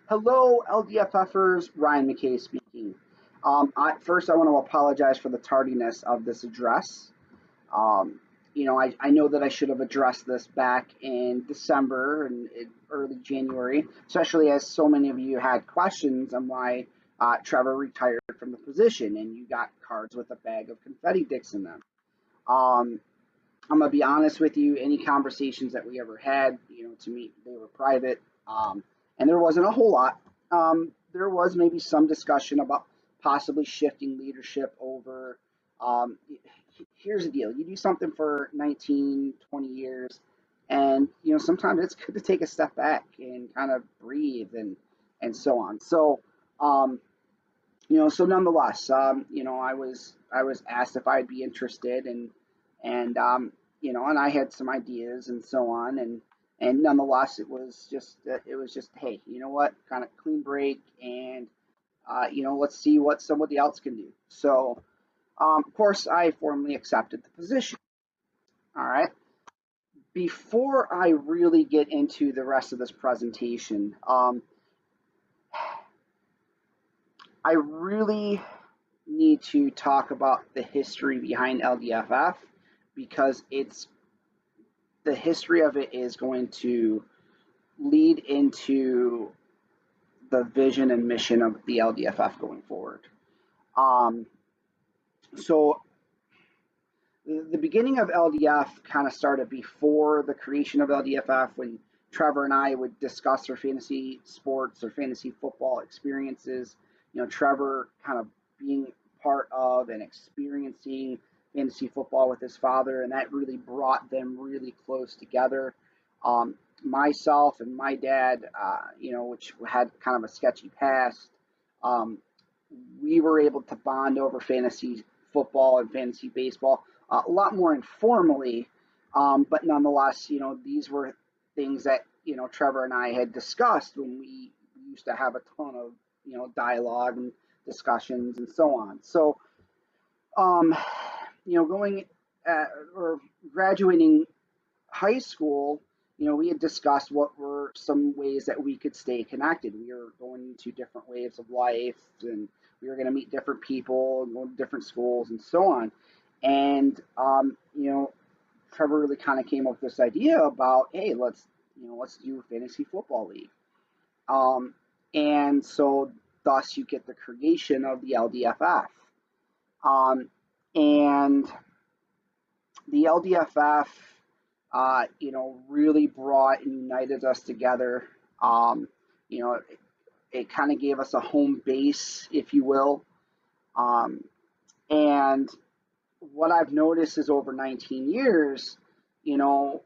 Hello, LDFFers. Ryan McKay speaking. First, I want to apologize for the tardiness of this address. Um, I know that I should have addressed this back in December and early January, especially as so many of you had questions on why Trevor retired from the position and you got cards with a bag of confetti dicks in them. Um, I'm gonna be honest with you. Any conversations that we ever had, to me, they were private, and there wasn't a whole lot. There was maybe some discussion about possibly shifting leadership over. Um, Here's the deal: you do something for 19, 20 years, and sometimes it's good to take a step back and kind of breathe and so on. Um, so nonetheless, I was asked if I'd be interested, and I had some ideas and so on, and nonetheless, it was just hey, you know what, kind of clean break, and let's see what somebody else can do. So, of course, I formally accepted the position. All right. Before I really get into the rest of this presentation, I really need to talk about the history behind LDFF because it's the history of it is going to lead into the vision and mission of the LDFF going forward. Um, so the beginning of LDF kind of started before the creation of LDFF when Trevor and I would discuss our fantasy sports or fantasy football experiences. Trevor kind of being part of and experiencing fantasy football with his father, and that really brought them really close together. Myself and my dad, which had kind of a sketchy past, um, we were able to bond over fantasy football and fantasy baseball a lot more informally, but nonetheless, these were things that Trevor and I had discussed when we used to have a ton of dialogue and discussions and so on. So, um, going or graduating high school, we had discussed what were some ways that we could stay connected. We were going into different waves of life, and we were going to meet different people and go to different schools and so on. And Trevor really kind of came up with this idea about, hey, let's do a fantasy football league. Um, and so, thus, you get the creation of the LDFF. Um, and the LDFF, really brought and united us together. Um, it kind of gave us a home base, if you will. Um, and what I've noticed is over 19 years, you know,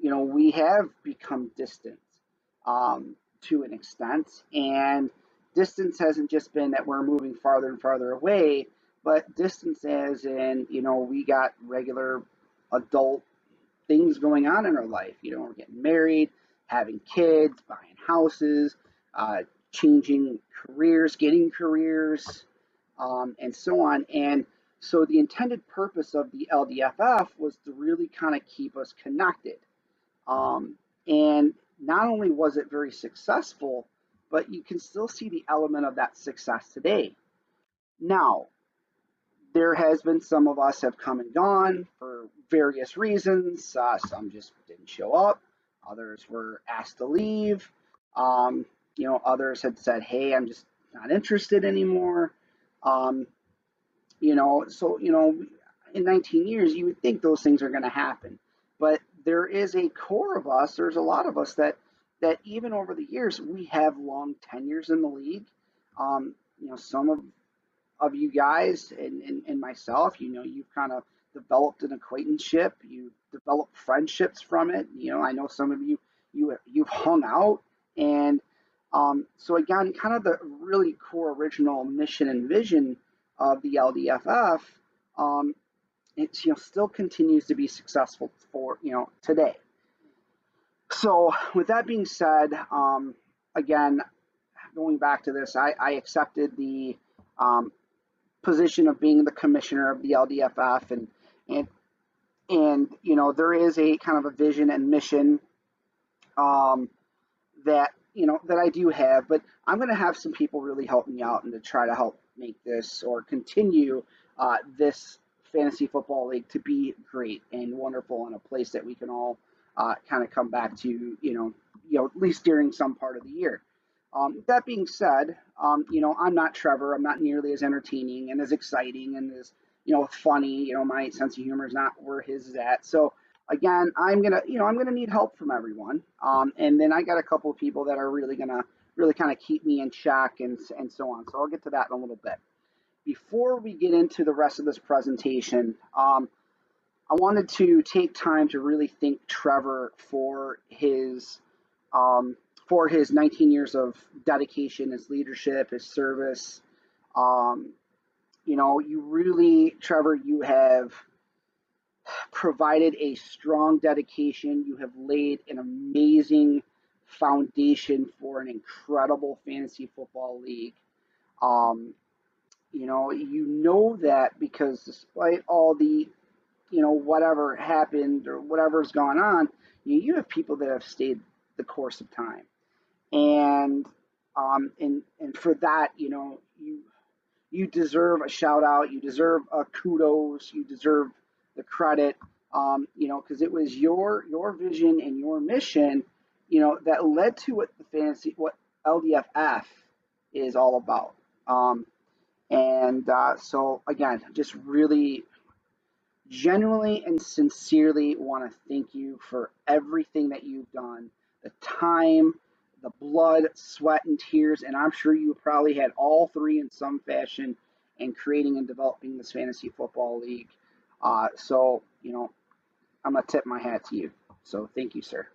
we have become distant to an extent, and distance hasn't just been that we're moving farther and farther away, but distance as in, we got regular adult things going on in our life. We're getting married, having kids, buying houses, uh, changing careers, getting careers, and so on. And so the intended purpose of the LDFF was to really kind of keep us connected. And not only was it very successful, but you can still see the element of that success today. Now, there has been some of us have come and gone for various reasons. Some just didn't show up. Others were asked to leave. Others had said, "Hey, I'm just not interested anymore." Um, in 19 years, you would think those things are going to happen, but there is a core of us. There's a lot of us that even over the years we have long tenures in the league. Some of you guys and myself, you've kind of developed an acquaintanceship. You developed friendships from it. I know some of you've hung out, and so again, kind of the really core original mission and vision of the LDFF, um, it still continues to be successful for today. So with that being said, again, going back to this, I accepted the um, position of being the commissioner of the LDFF, and there is a kind of a vision and mission, um, that that I do have, but I'm going to have some people really help me out and to try to help make this or continue this fantasy football league to be great and wonderful and a place that we can all kind of come back to, at least during some part of the year. That being said, I'm not Trevor. I'm not nearly as entertaining and as exciting and as funny. My sense of humor is not where his is at. So again, I'm gonna need help from everyone. And then I got a couple of people that are really gonna really kind of keep me in check and so on. So I'll get to that in a little bit. Before we get into the rest of this presentation, I wanted to take time to really thank Trevor um, for his 19 years of dedication, his leadership, his service. Um, you really, Trevor, you have provided a strong dedication. You have laid an amazing foundation for an incredible fantasy football league. Um, that because despite all the, whatever happened or whatever's gone on, you have people that have stayed the course of time. And for that, you deserve a shout out, you deserve a kudos, you deserve the credit, because it was your vision and your mission, that led to what LDFF is all about. So again, just really genuinely and sincerely want to thank you for everything that you've done, the time, the blood, sweat, and tears. And I'm sure you probably had all three in some fashion in creating and developing this fantasy football league. I'm going to tip my hat to you. So thank you, sir.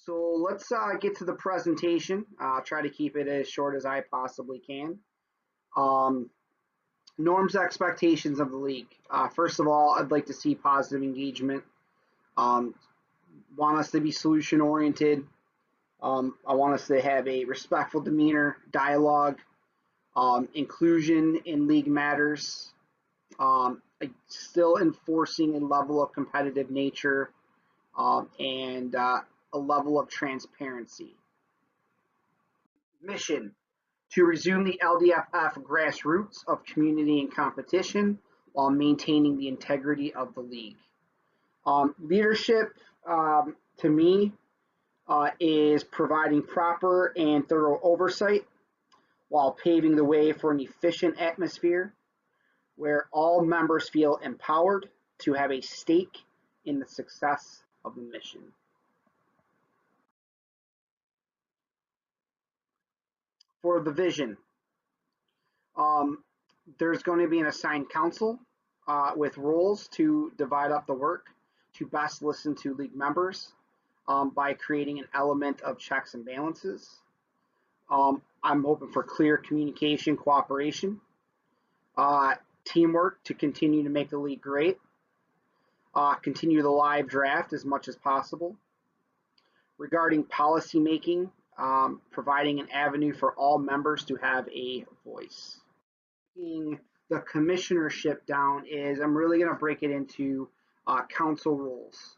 So let's get to the presentation. I'll try to keep it as short as I possibly can. Um, Norms expectations of the league. First of all, I'd like to see positive engagement. Um, want us to be solution oriented. I want us to have a respectful demeanor, dialogue, inclusion in league matters, still enforcing a level of competitive nature and a level of transparency. Mission to resume the LDFF grassroots of community and competition while maintaining the integrity of the league. Leadership, to me, is providing proper and thorough oversight while paving the way for an efficient atmosphere where all members feel empowered to have a stake in the success of the mission. For the vision, um, there's going to be an assigned council with roles to divide up the work to best listen to league members by creating an element of checks and balances. I'm hoping for clear communication, cooperation, uh, teamwork to continue to make the league great, continue the live draft as much as possible. Regarding policy making, providing an avenue for all members to have a voice. Breaking the commissionership down is I'm really going to break it into council roles.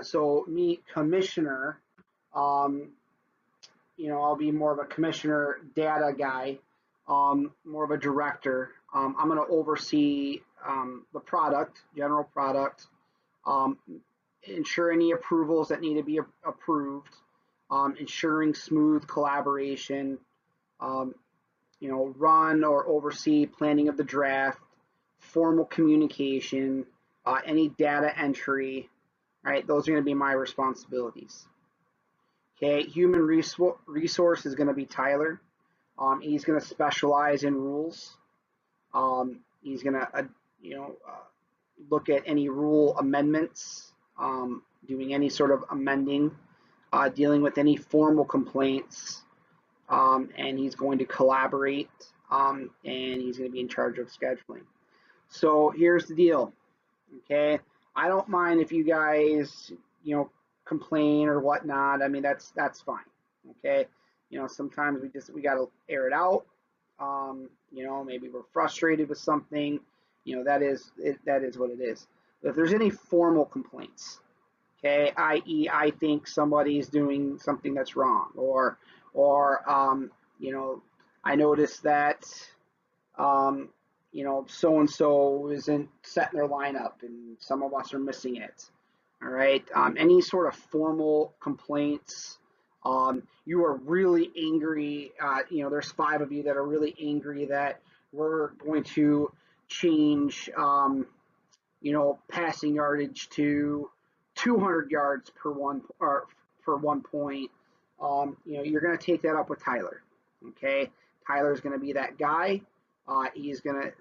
So me, commissioner, um, I'll be more of a commissioner data guy, more of a director. I'm going to oversee the product, general product, um, ensure any approvals that need to be approved, ensuring smooth collaboration, um, run or oversee planning of the draft, formal communication, any data entry, right? Those are going to be my responsibilities. Okay, human resource is going to be Tyler. He's going to specialize in rules. He's going to, look at any rule amendments, doing any sort of amending, dealing with any formal complaints, and he's going to collaborate, and he's going to be in charge of scheduling. So here's the deal. Okay, I don't mind if you guys, complain or whatnot. I mean, that's fine. Okay, sometimes we gotta air it out. Maybe we're frustrated with something. That is what it is. But if there's any formal complaints, okay, i.e., I think somebody's doing something that's wrong, or I noticed that um, so and so isn't setting their lineup, and some of us are missing it. All right. Any sort of formal complaints. You are really angry. There's five of you that are really angry that we're going to change, passing yardage to 200 yards per one or for 1 point. You're going to take that up with Tyler. Okay, Tyler's going to be that guy. He's gonna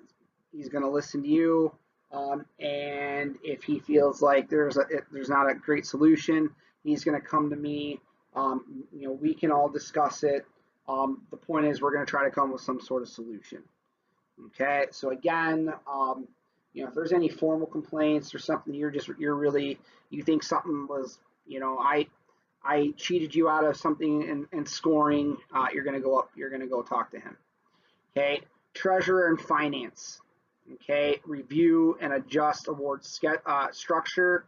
listen to you, and if he feels like there's not a great solution, he's going to come to me. We can all discuss it. The point is, we're going to try to come with some sort of solution. Okay, so again, if there's any formal complaints or something, you think something was, I cheated you out of something in scoring, you're going to go up, you're going to go talk to him. Okay, treasurer and finance. Okay, review and adjust award structure.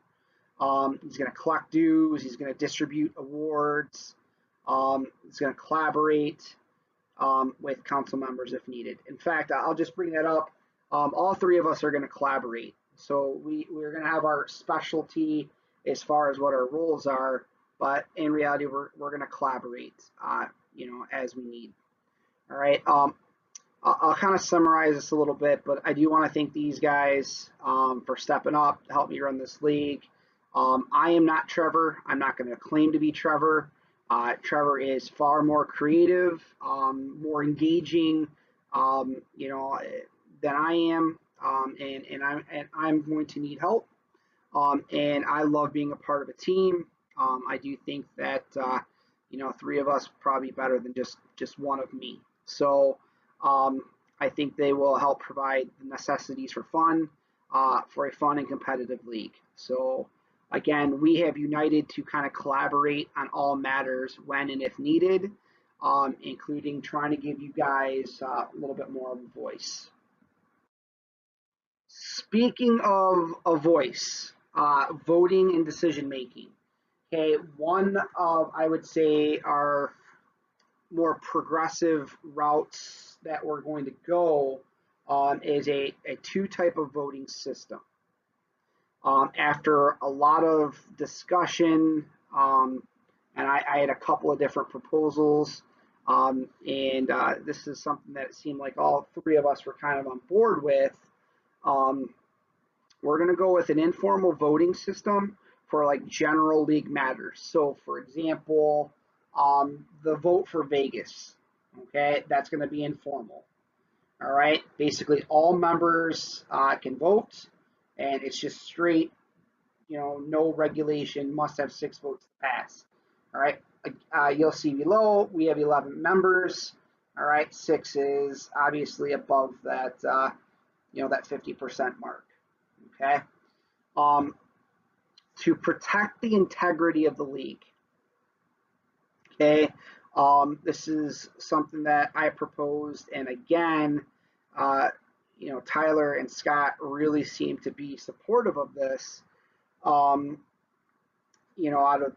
He's going to collect dues. He's going to distribute awards. He's going to collaborate with council members if needed. In fact, I'll just bring that up. All three of us are going to collaborate. So we're going to have our specialty as far as what our roles are, but in reality, we're going to collaborate, as we need. All right. I'll kind of summarize this a little bit, but I do want to thank these guys for stepping up to help me run this league. I am not Trevor. I'm not going to claim to be Trevor. Trevor is far more creative, more engaging, than I am, and I'm going to need help. And I love being a part of a team. I do think that three of us probably better than just one of me. So I think they will help provide the necessities for fun, for a fun and competitive league. So again, we have united to kind of collaborate on all matters when and if needed, including trying to give you guys a little bit more of a voice. Speaking of a voice, voting and decision making. Okay, one of, I would say, our more progressive routes that we're going to go is a two type of voting system. After a lot of discussion, and I had a couple of different proposals, and this is something that it seemed like all three of us were kind of on board with. Um, we're going to go with an informal voting system for like general league matters. So, for example, the vote for Vegas, okay, that's going to be informal. All right, basically all members can vote, and it's just straight, no regulation, must have 6 votes to pass. All right, you'll see below we have 11 members. All right, 6 is obviously above that, that 50% mark. Okay, to protect the integrity of the league. Okay, this is something that I proposed, and again, Tyler and Scott really seem to be supportive of this. There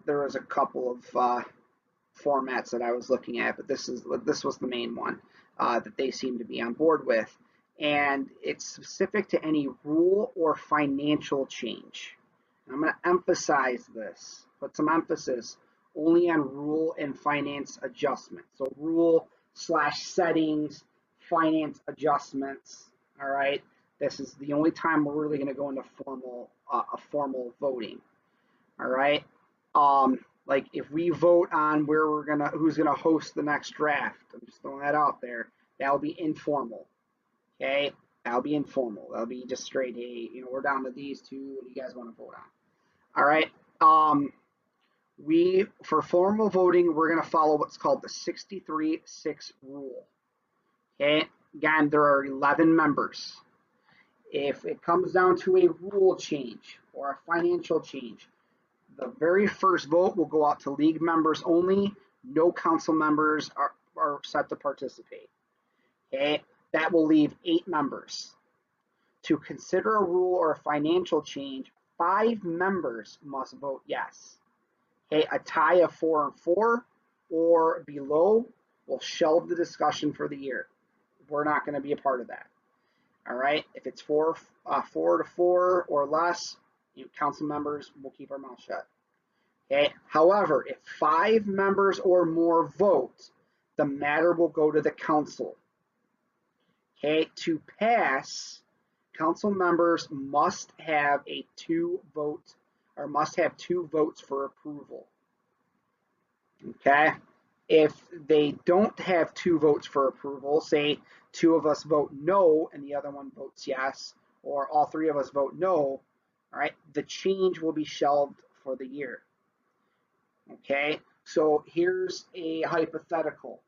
was a couple of formats that I was looking at, but this was the main one that they seem to be on board with, and it's specific to any rule or financial change. And I'm going to emphasize this, put some emphasis only on rule and finance adjustments. So rule/settings, finance adjustments. All right. This is the only time we're really going to go into a formal voting. All right. Like if we vote on who's gonna host the next draft, I'm just throwing that out there. That'll be informal. Okay. That'll be informal. That'll be just straight. Hey, we're down to these two. What do you guys want to vote on? All right. For formal voting, we're going to follow what's called the 63-6 rule. Okay, again, there are 11 members. If it comes down to a rule change or a financial change, the very first vote will go out to league members only. No council members are set to participate. Okay, that will leave 8 members. To consider a rule or a financial change, 5 members must vote yes. Okay, a tie of 4 and 4 or below will shelve the discussion for the year. We're not going to be a part of that. All right, if it's 4 to 4 or less, council members will keep our mouth shut. Okay. However, if 5 members or more vote, the matter will go to the council. Okay, to pass, council members must have a 2 vote or must have 2 votes for approval. Okay, if they don't have 2 votes for approval, say 2 of us vote no and the other one votes yes, or all 3 of us vote no, all right, the change will be shelved for the year. Okay, so here's a hypothetical.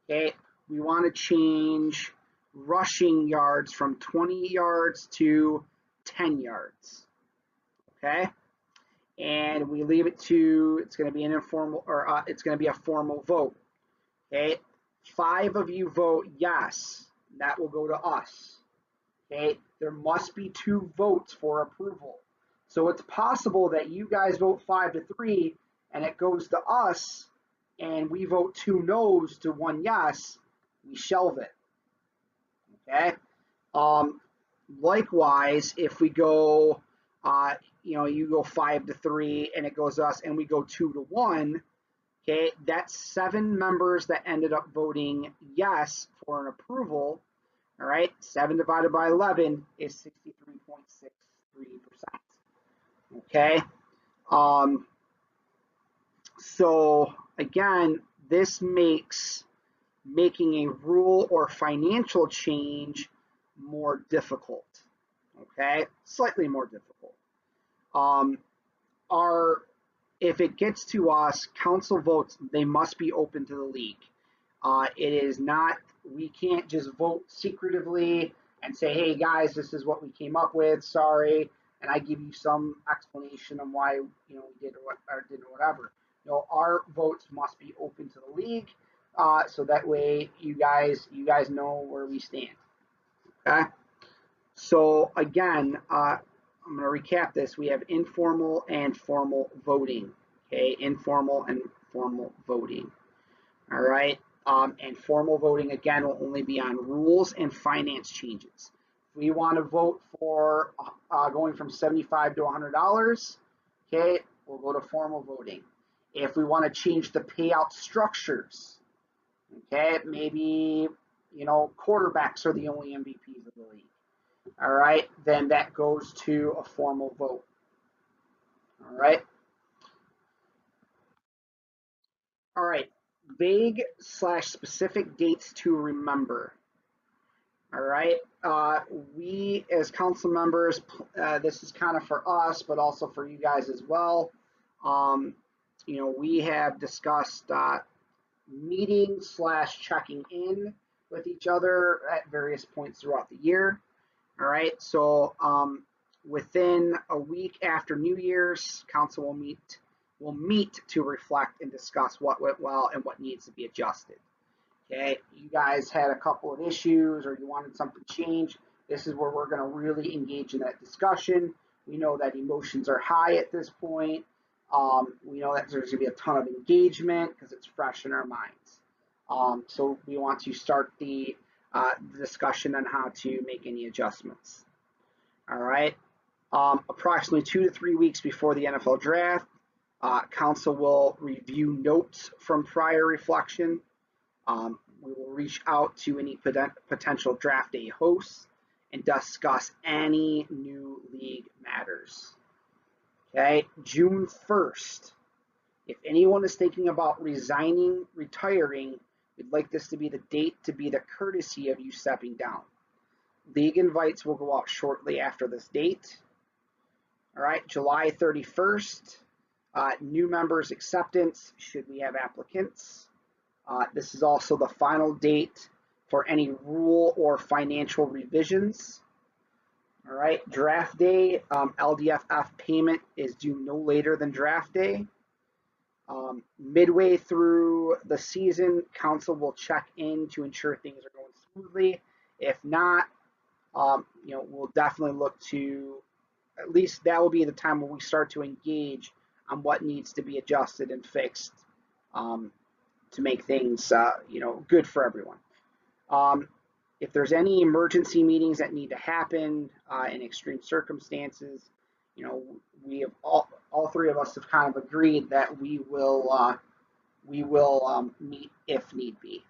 Okay, we want to change rushing yards from 20 yards to 10 yards. Okay, and we leave it to, it's going to be an informal, or it's going to be a formal vote. Okay, 5 of you vote yes, that will go to us. Okay, there must be 2 votes for approval. So it's possible that you guys vote 5-3 and it goes to us and we vote 2 no's to 1 yes, we shelve it. Okay. Likewise, if we go, you go 5-3 and it goes to us and we go 2-1, okay, that's 7 members that ended up voting yes for an approval. All right, 7 divided by 11 is 63.63%. Okay. So again, this makes making a rule or financial change more difficult. Okay, slightly more difficult. If it gets to us, council votes, they must be open to the league. It is not, we can't just vote secretively and say, hey guys, this is what we came up with, sorry, and I give you some explanation on why we did or did whatever. No, our votes must be open to the league, so that way you guys know where we stand. Okay. So again, I'm going to recap this. We have informal and formal voting. Okay, informal and formal voting. All right. And formal voting, again, will only be on rules and finance changes. If we want to vote for going from $75 to $100, okay, we'll go to formal voting. If we want to change the payout structures, okay, maybe, quarterbacks are the only MVPs of the league. All right, then that goes to a formal vote. All right. All right, vague/specific dates to remember. All right, we as council members, this is kind of for us, but also for you guys as well. We have discussed meeting/checking in with each other at various points throughout the year. All right, so within a week after New Year's, council will meet to reflect and discuss what went well and what needs to be adjusted. Okay, you guys had a couple of issues or you wanted something changed. This is where we're going to really engage in that discussion. We know that emotions are high at this point. We know that there's going to be a ton of engagement because it's fresh in our minds. So we want to start the discussion on how to make any adjustments. All right. Approximately 2 to 3 weeks before the NFL draft, council will review notes from prior reflection. We will reach out to any potential draft day hosts and discuss any new league matters. Okay, June 1st. If anyone is thinking about resigning, retiring, we'd like this to be the date to be the courtesy of you stepping down. League invites will go out shortly after this date. All right, July 31st, new members acceptance, should we have applicants. This is also the final date for any rule or financial revisions. All right, draft day, LDFF payment is due no later than draft day. Midway through the season, council will check in to ensure things are going smoothly. If not, we'll definitely look to, at least that will be the time when we start to engage on what needs to be adjusted and fixed, um, to make things, good for everyone. Um, if there's any emergency meetings that need to happen in extreme circumstances, you know, we have all three of us have kind of agreed that we will meet if need be.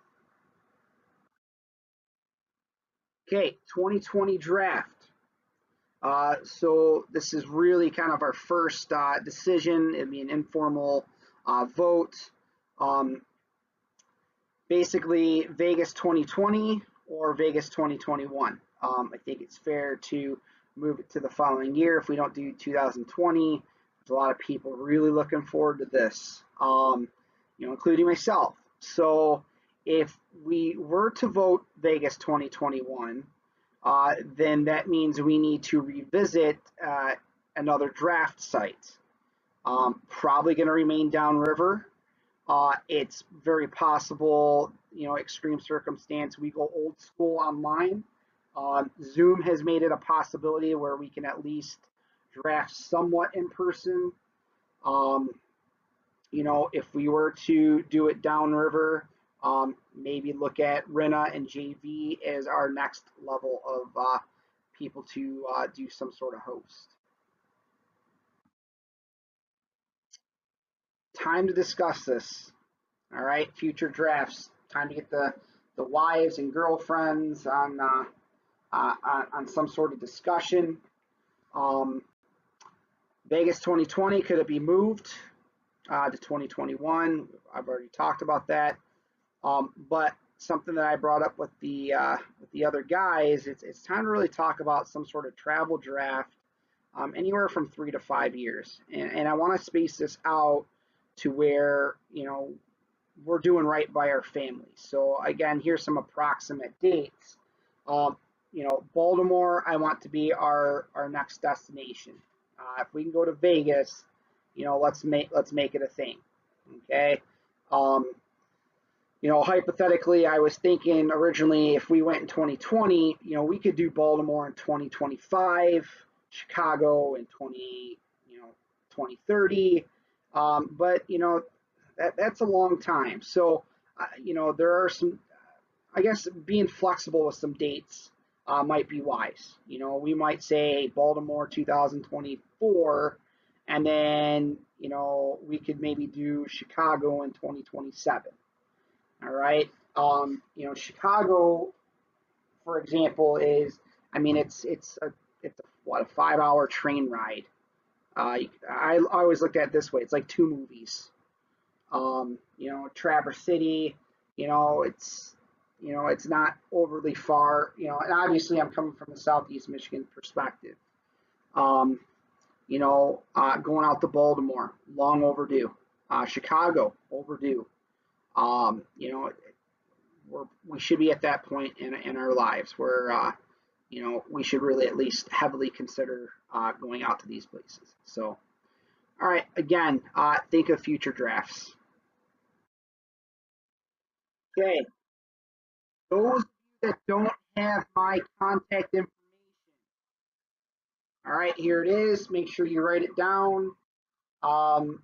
Okay, 2020 draft. So this is really kind of our first decision. It'd be an informal vote. Um, Basically, Vegas 2020 or Vegas 2021. I think it's fair to move it to the following year if we don't do 2020. There's a lot of people really looking forward to this, including myself. So if we were to vote Vegas 2021, then that means we need to revisit another draft site. Probably going to remain downriver. It's very possible, extreme circumstance, we go old school online. Zoom has made it a possibility where we can at least draft somewhat in person. Um, if we were to do it downriver, maybe look at Rena and JV as our next level of people to do some sort of host. Time to discuss this. All right, future drafts. Time to get the wives and girlfriends on some sort of discussion. Um, Vegas 2020, could it be moved to 2021? I've already talked about that. But something that I brought up with the other guys, it's time to really talk about some sort of travel draft, anywhere from 3 to 5 years, and I want to space this out to where we're doing right by our families. So again, here's some approximate dates. Um, Baltimore, I want to be our next destination. If we can go to Vegas, let's make it a thing. Okay. Um, hypothetically, I was thinking originally if we went in 2020, we could do Baltimore in 2025, Chicago in 2030. But that's a long time. So, there are some, I guess being flexible with some dates might be wise. We might say Baltimore 2024, and then, we could maybe do Chicago in 2027. All right. Chicago, for example, is, I mean, it's a what, a 5 hour train ride. I always looked at it this way. It's like two movies. Traverse City, it's not overly far, and obviously I'm coming from the Southeast Michigan perspective. Um, going out to Baltimore, long overdue. Chicago, overdue. Um, you know, we should be at that point in our lives where, we should really at least heavily consider going out to these places. So, all right, again, think of future drafts. Okay, those that don't have my contact information, all right, here it is. Make sure you write it down. Um,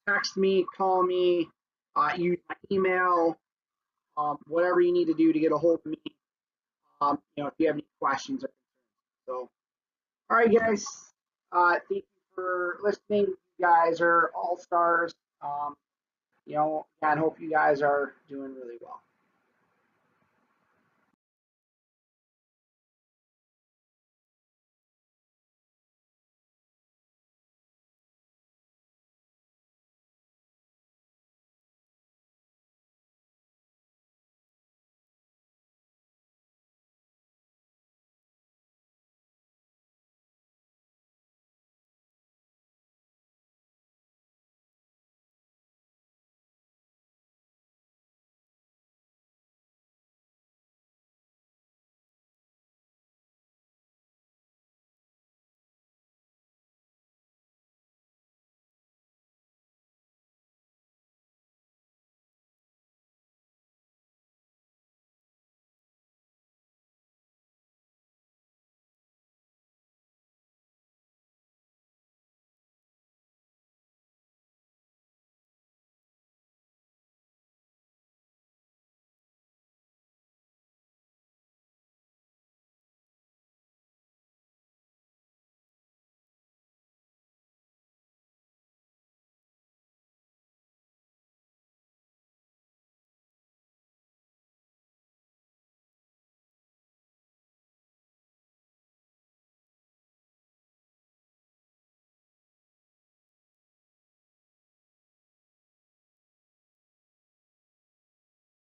text me, call me, use my email, whatever you need to do to get a hold of me. If you have any questions. So, all right, guys. Thank you for listening. You guys are all stars. I hope you guys are doing really well.